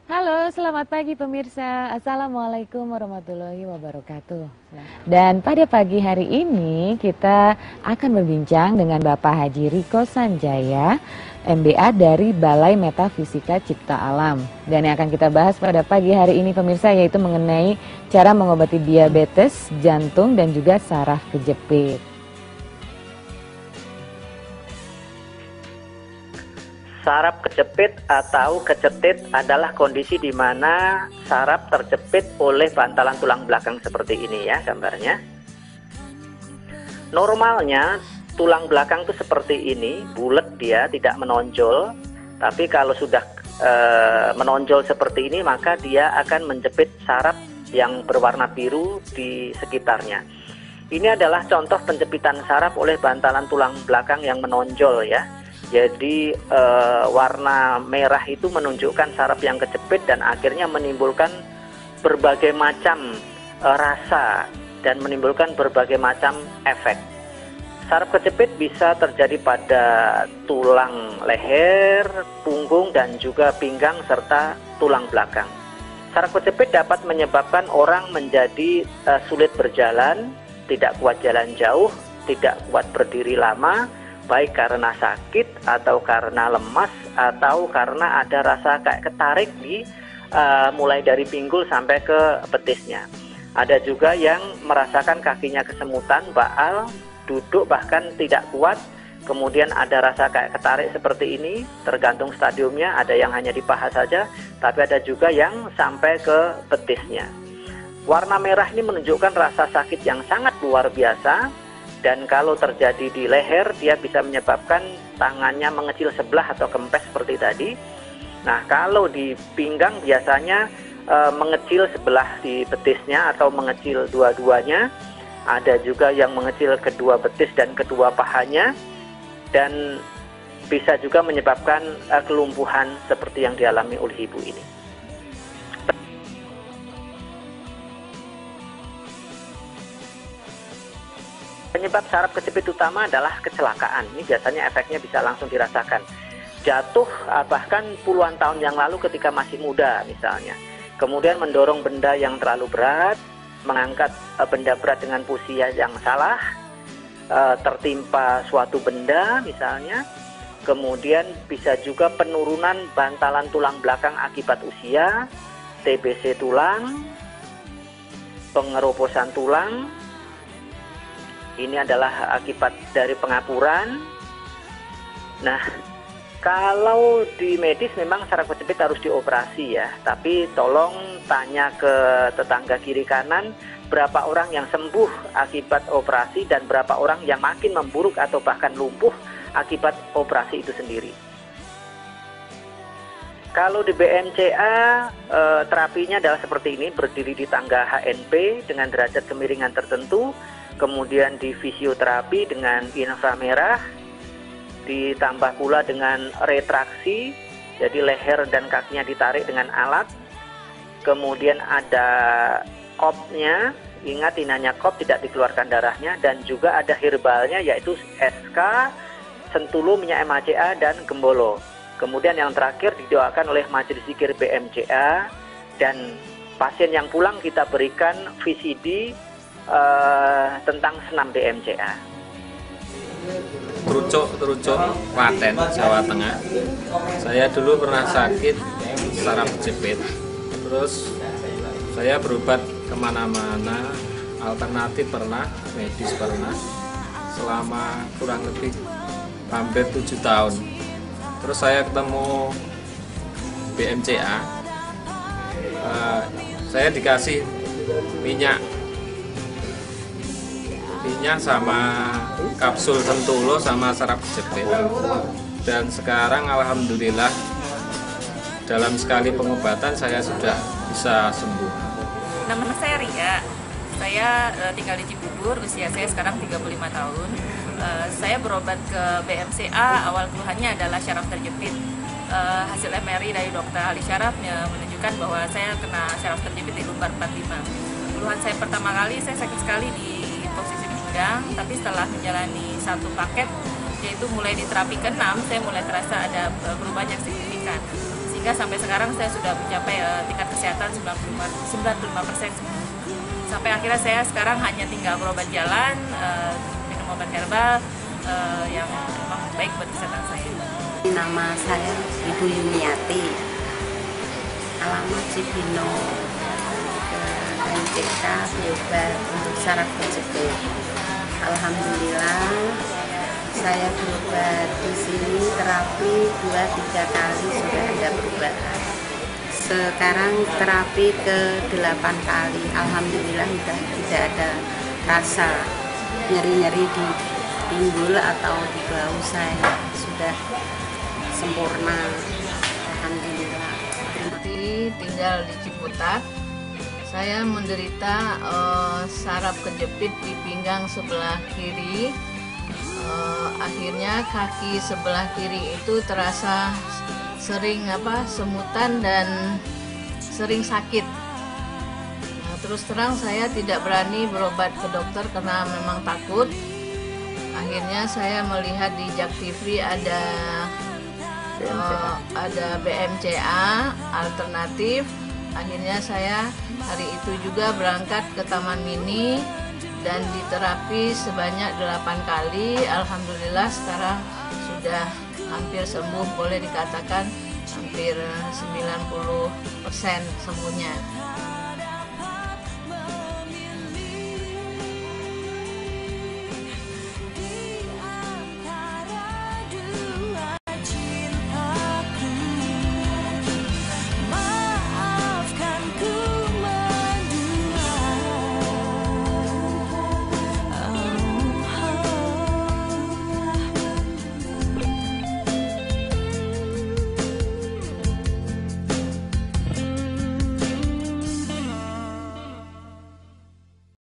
Halo, selamat pagi pemirsa. Assalamualaikum warahmatullahi wabarakatuh. Dan pada pagi hari ini kita akan berbincang dengan Bapak Haji Riko Sanjaya, MBA dari Balai Metafisika Cipta Alam. Dan yang akan kita bahas pada pagi hari ini pemirsa yaitu mengenai cara mengobati diabetes, jantung dan juga saraf kejepit. Saraf kejepit atau kecetit adalah kondisi di mana saraf terjepit oleh bantalan tulang belakang seperti ini ya gambarnya. Normalnya tulang belakang itu seperti ini, bulat dia, tidak menonjol. Tapi kalau sudah menonjol seperti ini maka dia akan menjepit saraf yang berwarna biru di sekitarnya. Ini adalah contoh penjepitan saraf oleh bantalan tulang belakang yang menonjol ya. Jadi warna merah itu menunjukkan saraf yang kejepit dan akhirnya menimbulkan berbagai macam rasa dan menimbulkan berbagai macam efek. Saraf kejepit bisa terjadi pada tulang leher, punggung dan juga pinggang serta tulang belakang. Saraf kejepit dapat menyebabkan orang menjadi sulit berjalan, tidak kuat jalan jauh, tidak kuat berdiri lama, baik karena sakit atau karena lemas atau karena ada rasa kayak ketarik di mulai dari pinggul sampai ke betisnya. Ada juga yang merasakan kakinya kesemutan, baal, duduk bahkan tidak kuat. Kemudian ada rasa kayak ketarik seperti ini, tergantung stadiumnya. Ada yang hanya di paha saja, tapi ada juga yang sampai ke betisnya. Warna merah ini menunjukkan rasa sakit yang sangat luar biasa. Dan kalau terjadi di leher, dia bisa menyebabkan tangannya mengecil sebelah atau kempes seperti tadi. Nah, kalau di pinggang biasanya mengecil sebelah di betisnya atau mengecil dua-duanya. Ada juga yang mengecil kedua betis dan kedua pahanya. Dan bisa juga menyebabkan kelumpuhan seperti yang dialami oleh ibu ini. Penyebab saraf kejepit utama adalah kecelakaan. Ini biasanya efeknya bisa langsung dirasakan. Jatuh bahkan puluhan tahun yang lalu ketika masih muda misalnya. Kemudian mendorong benda yang terlalu berat, mengangkat benda berat dengan posisi yang salah, tertimpa suatu benda misalnya. Kemudian bisa juga penurunan bantalan tulang belakang akibat usia, TBC tulang, pengeroposan tulang. Ini adalah akibat dari pengapuran. Nah, kalau di medis memang saraf kejepit harus dioperasi ya. Tapi tolong tanya ke tetangga kiri kanan berapa orang yang sembuh akibat operasi dan berapa orang yang makin memburuk atau bahkan lumpuh akibat operasi itu sendiri. Kalau di BMCA terapinya adalah seperti ini, berdiri di tangga HNP dengan derajat kemiringan tertentu. Kemudian di fisioterapi dengan inframerah, ditambah pula dengan retraksi, jadi leher dan kakinya ditarik dengan alat. Kemudian ada kopnya, ingat ini hanya kop, tidak dikeluarkan darahnya. Dan juga ada herbalnya yaitu SK, Sentulu, minyak MHCA, dan Gembolo. Kemudian yang terakhir didoakan oleh Majelis Zikir BMCA. Dan pasien yang pulang kita berikan VCD tentang senam BMCA. Trucuk, Klaten, Jawa Tengah. Saya dulu pernah sakit saraf kejepit. Terus saya berobat kemana-mana, alternatif pernah, medis pernah, selama kurang lebih hampir 7 tahun. Terus saya ketemu BMCA, saya dikasih minyak sama kapsul Sentulu sama saraf kejepit. Dan sekarang alhamdulillah dalam sekali pengobatan saya sudah bisa sembuh. Nama saya Ria, saya tinggal di Cibubur, usia saya sekarang 35 tahun. Saya berobat ke BMCA, awal keluhannya adalah syaraf terjepit. Hasil MRI dari dokter ahli syaraf menunjukkan bahwa saya kena syaraf terjepit di lumbar 45. Keluhan saya pertama kali, saya sakit sekali di posisi pinggang, tapi setelah menjalani satu paket, yaitu mulai di terapi ke-6, saya mulai terasa ada perubahan yang signifikan. sehingga sampai sekarang saya sudah mencapai tingkat kesehatan 95% sampai akhirnya saya sekarang hanya tinggal berobat jalan, minum obat herbal yang memang baik buat kesehatan saya. Nama saya Ibu Yumiati, alamat Cibino, ke MCK berobat untuk saraf kejepit. Alhamdulillah saya berobat di sini terapi 2-3 kali sudah ada perubahan. Sekarang terapi ke-8 kali, alhamdulillah sudah tidak ada rasa nyeri-nyeri di pinggul atau di bahu saya, sudah sempurna, alhamdulillah. Tinggal di Ciputat. Saya menderita saraf kejepit di pinggang sebelah kiri. Akhirnya kaki sebelah kiri itu terasa sering semutan dan sering sakit. Terus terang saya tidak berani berobat ke dokter karena memang takut. Akhirnya saya melihat di Jak TV ada BMCA alternatif. Akhirnya saya hari itu juga berangkat ke Taman Mini dan diterapi sebanyak 8 kali. Alhamdulillah sekarang sudah hampir sembuh, boleh dikatakan hampir 90% sembuhnya.